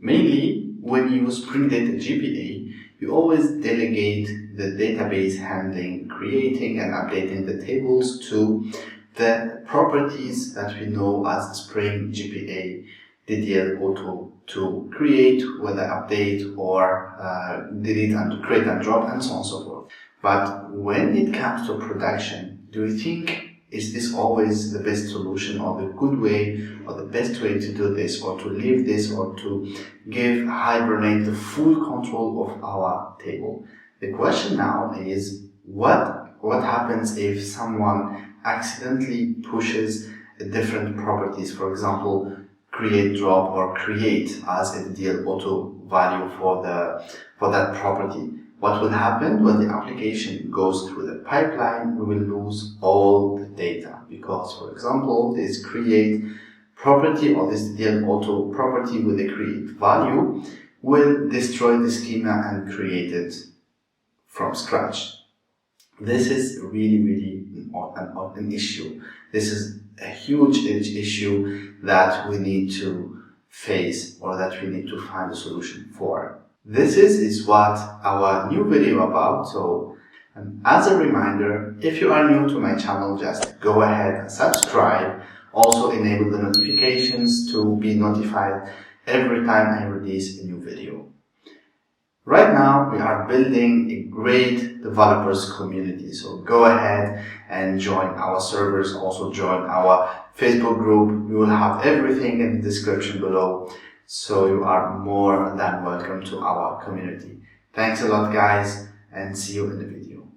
Mainly, when you use Spring Data GPA, you always delegate the database handling, creating and updating the tables to the properties that we know as Spring GPA DDL Auto to create, whether update or delete and to create and drop and so on and so forth. But when it comes to production, do you think is this always the best solution or the good way or the best way to do this, or to leave this, or to give Hibernate the full control of our table? The question now is what happens if someone accidentally pushes different properties, for example, create drop or create as a DL auto value for that property? What will happen when the application goes through the pipeline? We will lose all the data because, for example, this create property or this DL auto property with a create value will destroy the schema and create it from scratch. This is really an issue. This is a huge issue that we need to face, or that we need to find a solution for. This is what our new video about. So as a reminder, if you are new to my channel, just go ahead and subscribe. Also enable the notifications to be notified every time I release a new video. Right now, we are building a great developers community. So go ahead and join our servers. Also join our Facebook group. We will have everything in the description below. So you are more than welcome to our community. Thanks a lot, guys, and see you in the video.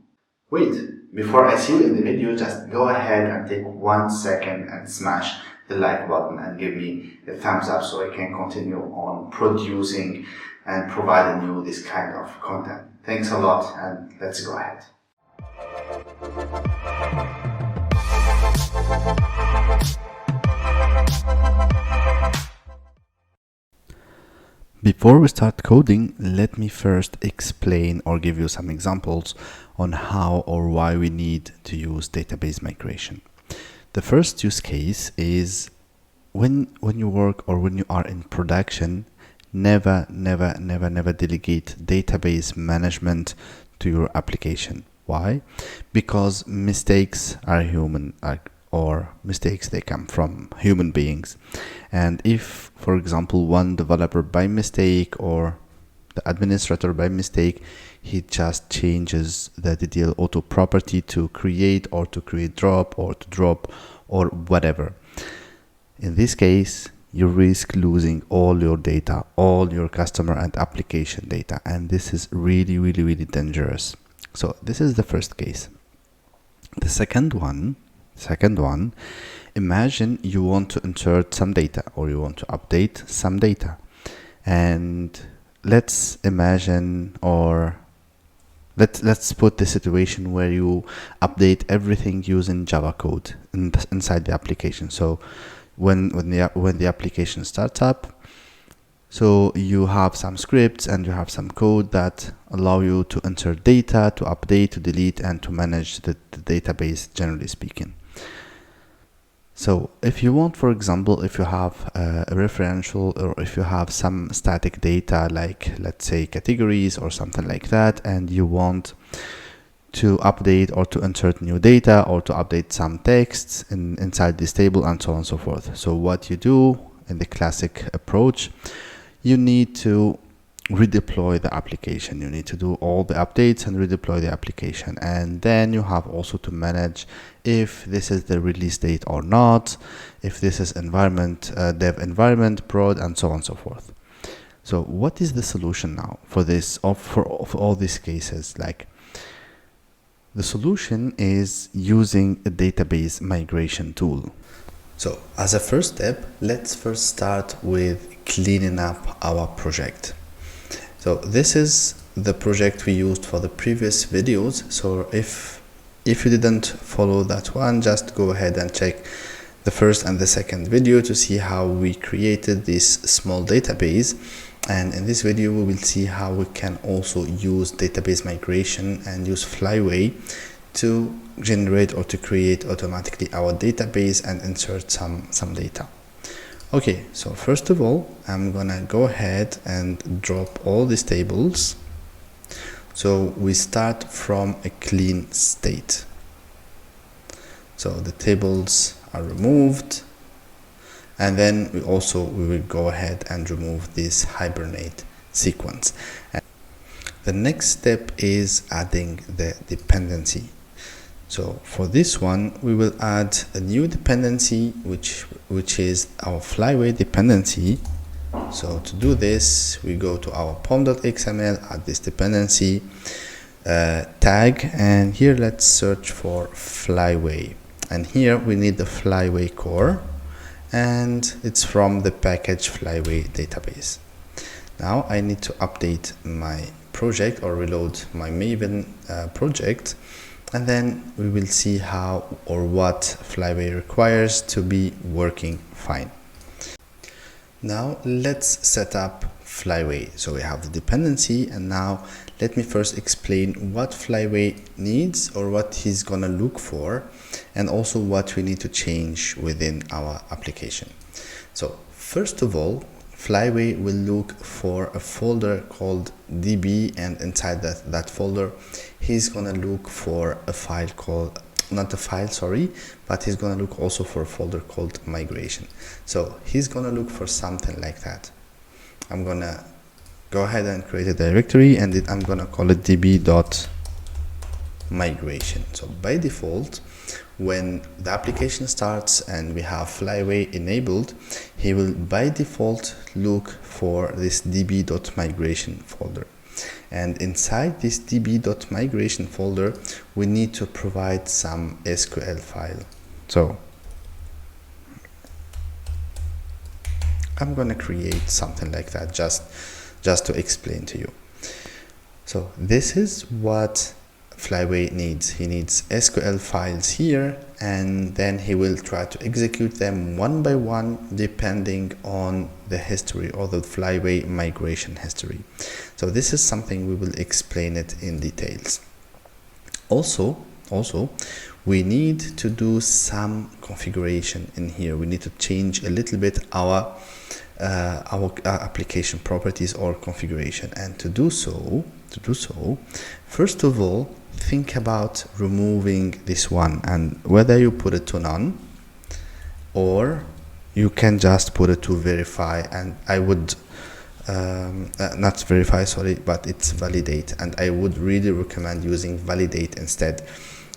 Wait, before I see you in the video, just go ahead and take 1 second and smash the like button and give me a thumbs up so I can continue on producing and providing you this kind of content. Thanks a lot, and let's go ahead. Before we start coding, let me first explain or give you some examples on how or why we need to use database migration. The first use case is when you work or when you are in production, never delegate database management to your application. Why? Because mistakes are human, or mistakes, they come from human beings. And if, for example, one developer by mistake or the administrator by mistake, he just changes the DDL auto property to create or to create drop or to drop or whatever, in this case, you risk losing all your data, all your customer and application data. And this is really dangerous. So this is the first case. The second one, imagine you want to insert some data or you want to update some data. And let's imagine, or let's put the situation where you update everything using Java code inside the application. So when the application starts up, so you have some scripts and you have some code that allow you to enter data, to update, to delete, and to manage the database, generally speaking. So if you want, for example, if you have a referential, or if you have some static data, like let's say categories or something like that, and you want to update or to insert new data or to update some texts inside this table and so on and so forth. So what you do in the classic approach, you need to redeploy the application. You need to do all the updates and redeploy the application. And then you have also to manage if this is the release date or not, if this is environment, dev environment, prod, and so on and so forth. So what is the solution now for this, or for all these cases? Like, the solution is using a database migration tool. So as a first step, let's first start with cleaning up our project. So this is the project we used for the previous videos. So if you didn't follow that one, just go ahead and check the first and the second video to see how we created this small database. And in this video, we will see how we can also use database migration and use Flyway to generate or to create automatically our database and insert some data. Okay, so first of all, I'm gonna go ahead and drop all these tables. So we start from a clean state. So the tables are removed, and then we will go ahead and remove this Hibernate sequence. And the next step is adding the dependency. So for this one, we will add a new dependency, which is our Flyway dependency. So to do this, we go to our pom.xml, add this dependency tag, and here let's search for Flyway. And here we need the Flyway core, and it's from the package Flyway database. Now I need to update my project or reload my Maven project, and then we will see how or what Flyway requires to be working fine. Now let's set up Flyway. So we have the dependency, and now let me first explain what Flyway needs or what he's gonna look for, and also what we need to change within our application. So first of all, Flyway will look for a folder called db, and inside that folder he's gonna look for a file called, not a file, sorry, but he's gonna look also for a folder called migration. So he's gonna look for something like that. I'm gonna go ahead and create a directory, and I'm gonna call it db.migration. So by default, when the application starts and we have Flyway enabled, he will by default look for this db.migration folder. And inside this db.migration folder, we need to provide some SQL file. So I'm going to create something like that just to explain to you. So this is what Flyway needs. He needs SQL files here, and then he will try to execute them one by one depending on the history or the Flyway migration history. So this is something we will explain it in details. Also we need to do some configuration in here. We need to change a little bit our application properties or configuration, and to do so, first of all, think about removing this one, and whether you put it to none or you can just put it to verify, and I would not verify, sorry, but it's validate, and I would really recommend using validate instead,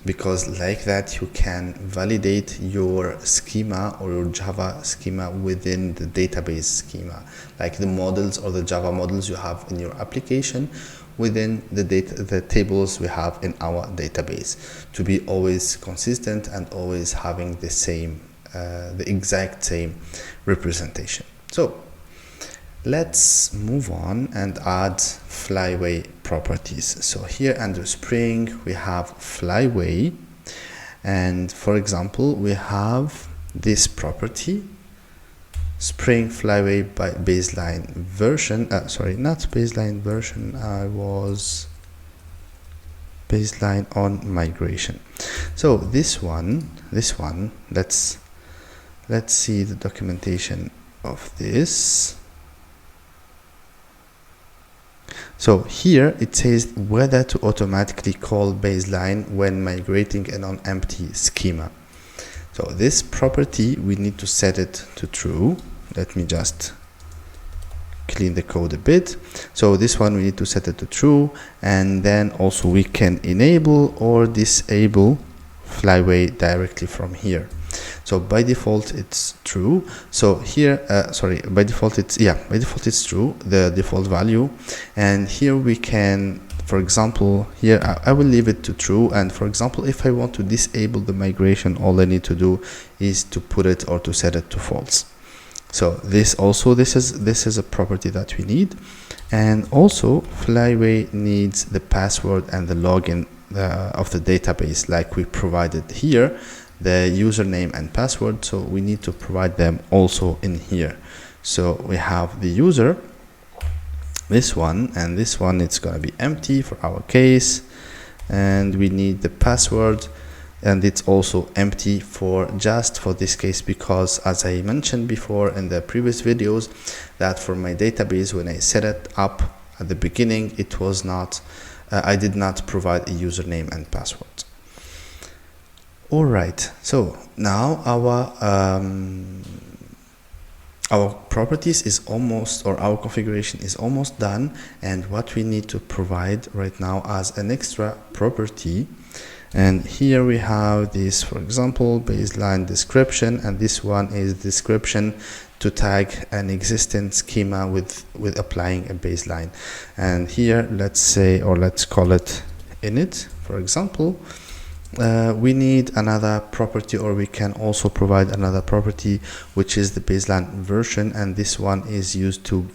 because like that you can validate your schema or your Java schema within the database schema, like the models or the Java models you have in your application within the tables we have in our database, to be always consistent and always having the same the exact same representation. So let's move on and add Flyway properties. So here under Spring we have Flyway, and for example we have this property Spring Flyway by baseline version, sorry, not baseline version, I was baseline on migration. So this one, let's see the documentation of this. So here it says whether to automatically call baseline when migrating an empty schema. So this property, we need to set it to true. Let me just clean the code a bit. So this one we need to set it to true, and then also we can enable or disable Flyway directly from here. So by default it's true. So here, by default it's true, the default value. And here we can, for example, here I will leave it to true. And for example, if I want to disable the migration, all I need to do is to put it or to set it to false. So this is a property that we need. And also Flyway needs the password and the login of the database, like we provided here, the username and password. So we need to provide them also in here. So we have the user, this one, and this one, it's going to be empty for our case, and we need the password. and it's also empty for this case, because as I mentioned before in the previous videos, that for my database, when I set it up at the beginning, it was not I did not provide a username and password. All right, so now our properties is almost, or our configuration is almost done, and what we need to provide right now as an extra property, and here we have this, for example, baseline description, and this one is description to tag an existing schema with applying a baseline. And here, let's say, or let's call it init, for example. We need another property, or we can also provide another property, which is the baseline version, and this one is used to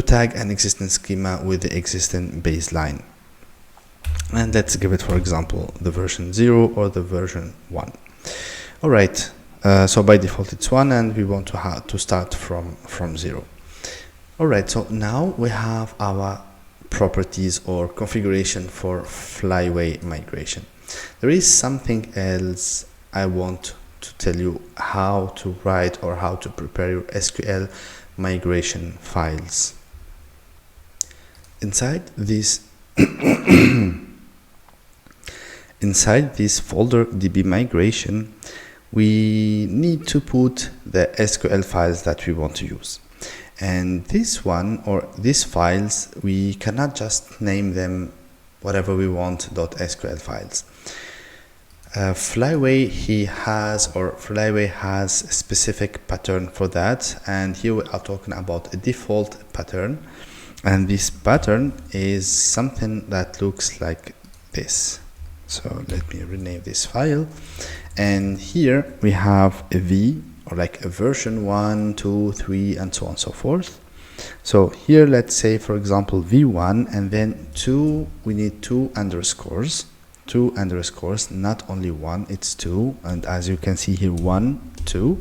tag an existing schema with the existing baseline. And let's give it, for example, the version 0 or the version 1. All right, so by default it's 1, and we want to start from 0. All right, so now we have our properties or configuration for Flyway migration. There is something else I want to tell you, how to write or how to prepare your SQL migration files. Inside this folder DB migration, we need to put the SQL files that we want to use. And this one, or these files, we cannot just name them whatever we want .sql files. Flyway has a specific pattern for that, and here we are talking about a default pattern, and this pattern is something that looks like this. So let me rename this file, and here we have a V, or like a version 1, 2, 3, and so on and so forth. So here, let's say, for example, v1, and then 2, we need 2 underscores, not only 1, it's 2, and as you can see here, 1, 2,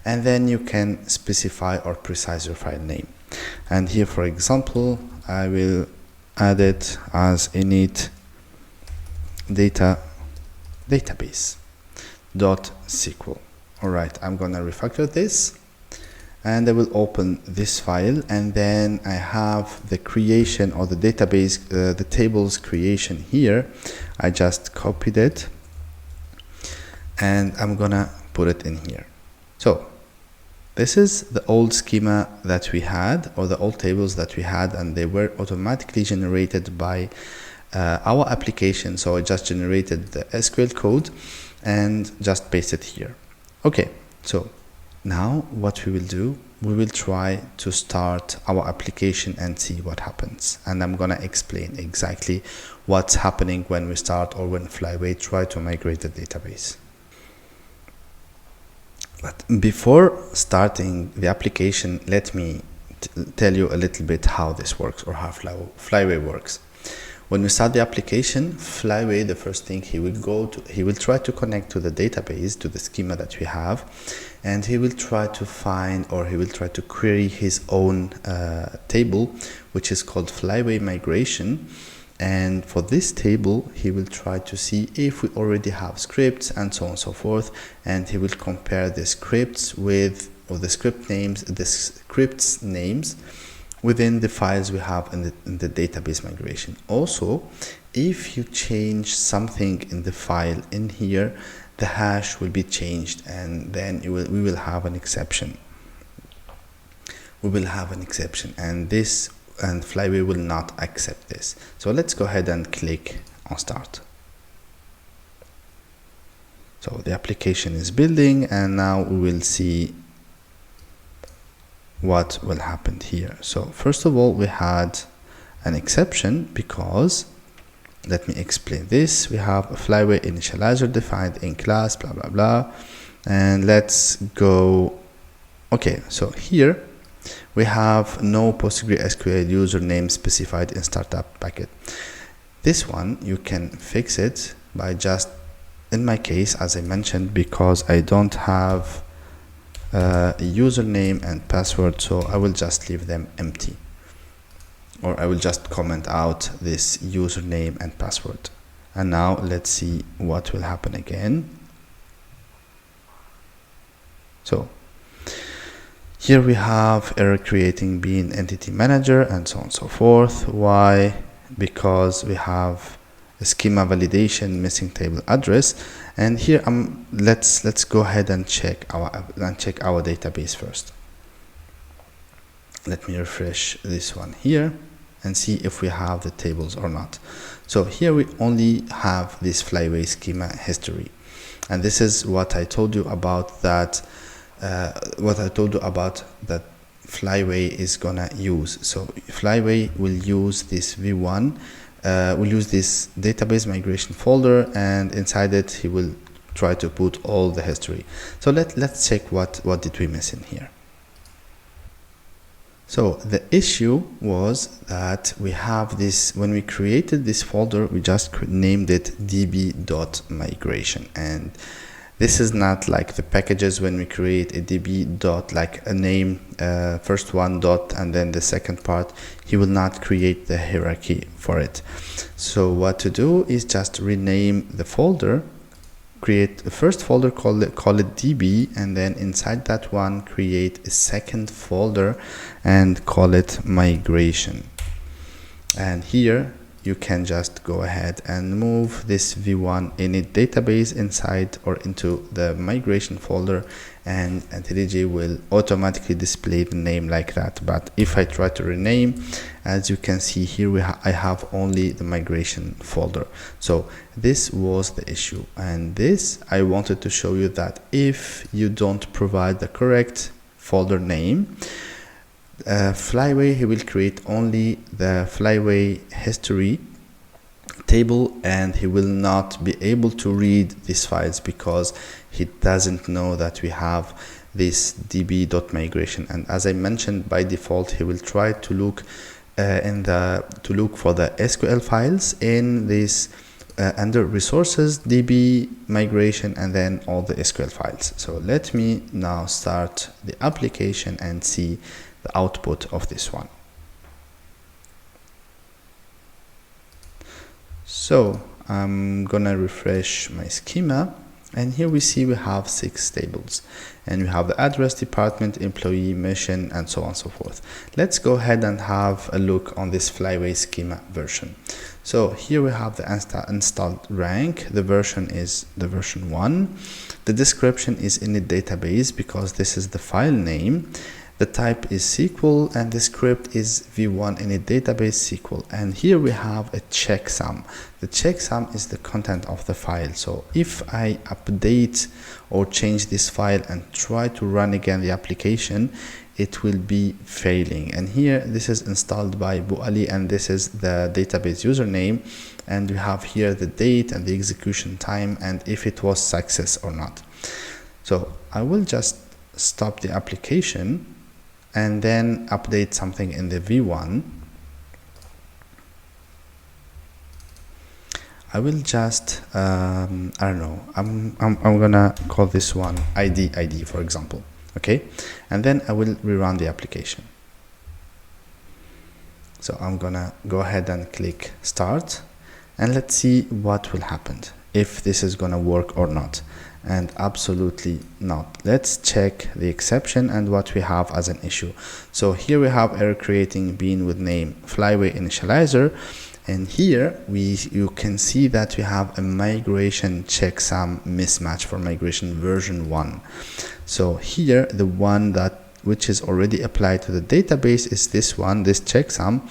and then you can specify or precise your file name. And here, for example, I will add it as init database.sql. All right, I'm gonna refactor this, and I will open this file, and then I have the creation, or the database, the tables creation here. I just copied it, and I'm gonna put it in here. So this is the old schema that we had, or the old tables that we had, and they were automatically generated by our application. So I just generated the SQL code and just paste it here. Okay, so now what we will do, we will try to start our application and see what happens. And I'm gonna explain exactly what's happening when we start, or when Flyway try to migrate the database. But before starting the application, let me tell you a little bit how this works, or how Flyway works. When we start the application, Flyway, the first thing he will try to connect to the database, to the schema that we have, and he will try to find, or he will try to query his own table, which is called Flyway migration. And for this table, he will try to see if we already have scripts, and so on and so forth, and he will compare the scripts with, or the scripts names within the files we have in the database migration. Also, if you change something in the file in here, the hash will be changed, and then we will have an exception. And Flyway will not accept this. So let's go ahead and click on start. So the application is building, and now we will see what will happen here. So first of all, we had an exception because, let me explain this. We have a Flyway initializer defined in class, blah blah blah, and let's go. Okay, so here we have no PostgreSQL username specified in startup packet. This one you can fix it by just, in my case, as I mentioned, because I don't have a username and password, so I will just leave them empty, or I will just comment out this username and password, And now let's see what will happen again. So here we have error creating bean entity manager and so on and so forth. Why? Because we have a schema validation missing table address. And here let's go ahead and check our database first. Let me refresh this one here and see if we have the tables or not. So here we only have this Flyway schema history, and this is what I told you about that Flyway is gonna use. So Flyway will use this v1, will use this database migration folder, and inside it he will try to put all the history. So let's check what did we miss in here. So the issue was that we have this, when we created this folder, we just named it db.migration, and this is not like the packages when we create a db dot, like a name, first one dot and then the second part. He will not create the hierarchy for it. So what to do is just rename the folder, create a first folder, call it db, and then inside that one create a second folder and call it migration. And here you can just go ahead and move this v1 init database inside or into the migration folder, and IntelliJ will automatically display the name like that. But if I try to rename, as you can see here, I have only the migration folder. So this was the issue, and this I wanted to show you that if you don't provide the correct folder name, Flyway, he will create only the Flyway history table, and he will not be able to read these files because he doesn't know that we have this db.migration. And as I mentioned, by default he will try to look for the SQL files in this under resources, db migration, and then all the SQL files. So let me now start the application and see the output of this one. So I'm gonna refresh my schema, and here we see we have 6 tables, and we have the address, department, employee, mission, and so on and so forth. Let's go ahead and have a look on this Flyway schema version. So here we have the installed rank. The version is the version 1. The description is in the database because this is the file name. The type is SQL, and the script is v1 in a database SQL. And here we have a checksum. The checksum is the content of the file. So if I update or change this file and try to run again the application, it will be failing. And here this is installed by Buali, and this is the database username, and we have here the date and the execution time and if it was success or not. So I will just stop the application and then update something in the v1. I will just I don't know, I'm gonna call this one ID for example. Okay, and then I will rerun the application. So I'm gonna go ahead and click start, and let's see what will happen, if this is gonna work or not. And absolutely not. Let's check the exception and what we have as an issue. So here we have error creating bean with name Flyway initializer, and here you can see that we have a migration checksum mismatch for migration version 1. So here the one which is already applied to the database is this one, this checksum,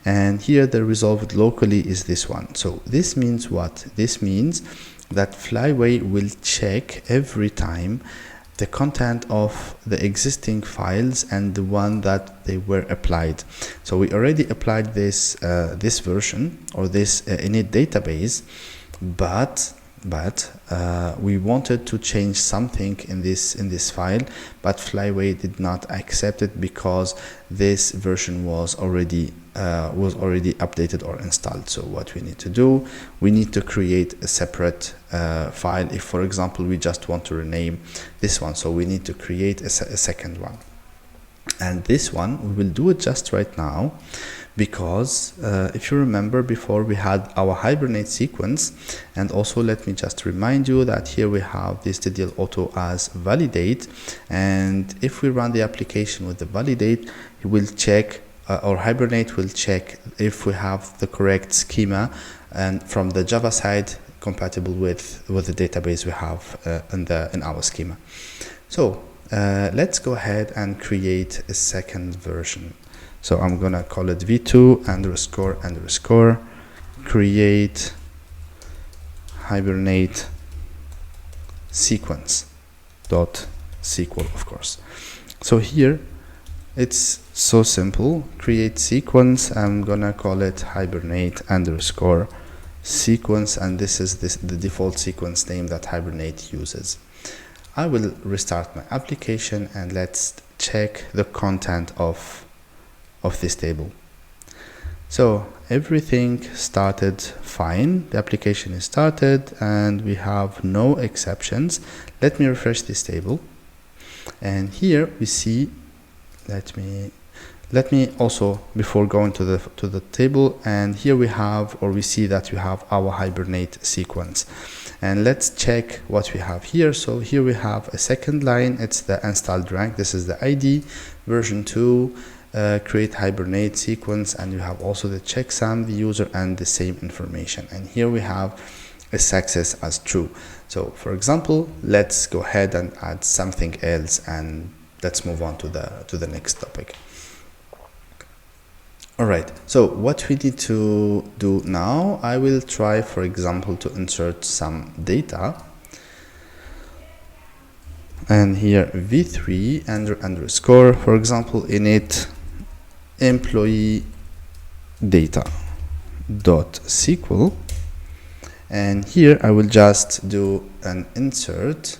and here the resolved locally is this one. So this means what? This means that Flyway will check every time the content of the existing files and the one that they were applied. So we already applied this this version or this init database, but we wanted to change something in this file, but Flyway did not accept it because this version was already updated or installed. So what we need to do, we need to create a separate file. If for example we just want to rename this one, so we need to create a second one. And this one, we will do it just right now, because if you remember before, we had our Hibernate sequence. And also let me just remind you that here we have this DDL auto as validate, and if we run the application with the validate, it will check, or Hibernate will check if we have the correct schema, and from the Java side compatible with the database we have in our schema. So let's go ahead and create a second version. So I'm gonna call it v2__ create Hibernate sequence.sql, of course. So here it's so simple. Create sequence. I'm gonna call it Hibernate_sequence, and this is the default sequence name that Hibernate uses. I will restart my application and let's check the content of this table. So everything started fine. The application is started and we have no exceptions. Let me refresh this table, and here we see, let me also, before going to the table, and here we have, or we see that we have our Hibernate sequence. And let's check what we have here. So here we have a second line, it's the installed rank, this is the ID, version 2, create Hibernate sequence, and you have also the checksum, the user, and the same information. And here we have a success as true. So for example, let's go ahead and add something else, and let's move on to the next topic. Alright, so what we need to do now, I will try, for example, to insert some data. And here v3 __, for example, init employee data.sql, and here I will just do an insert,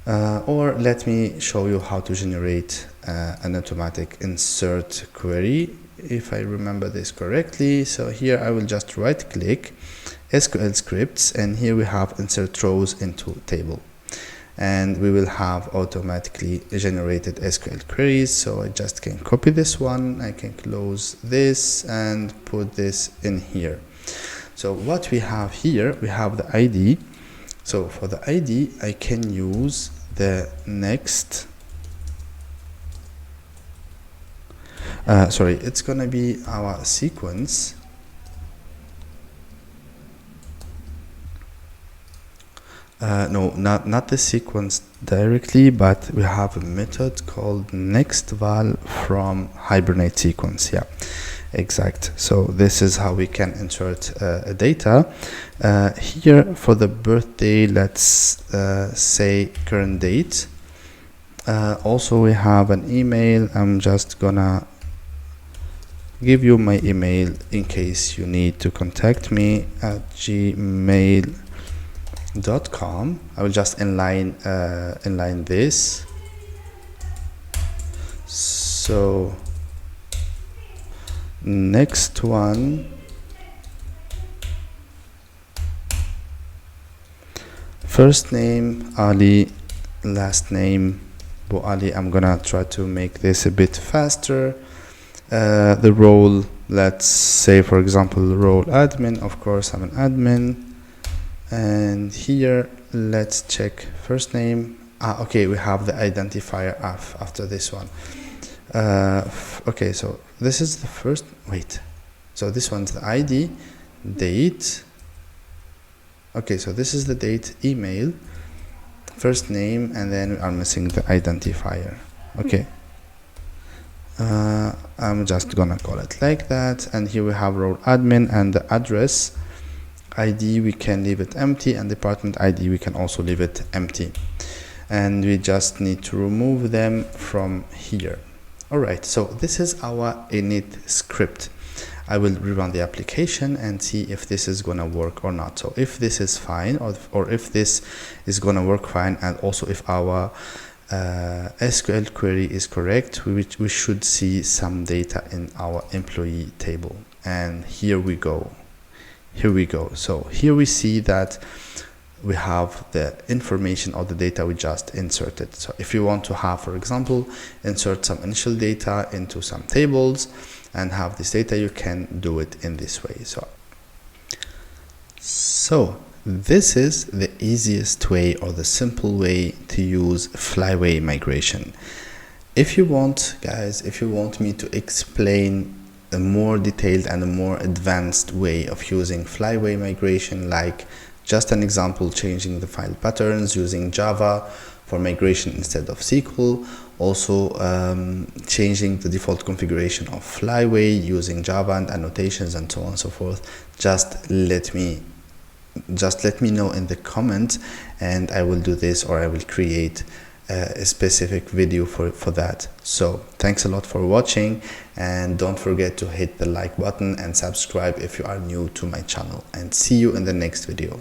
or let me show you how to generate an automatic insert query, if I remember this correctly. So here I will just right click SQL scripts, and here we have insert rows into table, and we will have automatically generated SQL queries. So I just can copy this one, I can close this and put this in here. So what we have here, we have the ID. So for the ID, I can use the next, sorry, it's gonna be our sequence. No, not the sequence directly, but we have a method called nextVal from Hibernate sequence. Yeah, exact. So this is how we can insert data. Here for the birthday, let's say current date. Also we have an email. I'm just gonna give you my email in case you need to contact me at gmail.com. I will just inline this. So next one, first name Ali, last name Bu Ali. I'm gonna try to make this a bit faster. The role, let's say for example role admin. Of course I'm an admin. And here let's check first name. Okay, we have the identifier after this one. Okay, so this is the first, wait, so this one's the ID, date. Okay, so this is the date, email, first name, and then we are missing the identifier. Okay, I'm just gonna call it like that. And here we have role admin, and the address ID we can leave it empty, and department ID we can also leave it empty, and we just need to remove them from here. Alright, so this is our init script. I will rerun the application and see if this is gonna work or not. So if this is fine, or if this is gonna work fine, and also if our SQL query is correct, we should see some data in our employee table. And here we go. So here we see that we have the information of the data we just inserted. So if you want to have, for example, insert some initial data into some tables and have this data, you can do it in this way. So this is the easiest way, or the simple way, to use Flyway migration. If you want, guys, if you want me to explain a more detailed and a more advanced way of using Flyway migration, like just an example, changing the file patterns using Java for migration instead of SQL, also changing the default configuration of Flyway using Java and annotations and so on and so forth, just let me know in the comments, and I will do this, or I will create a specific video for that. So thanks a lot for watching, and don't forget to hit the like button and subscribe if you are new to my channel, and see you in the next video.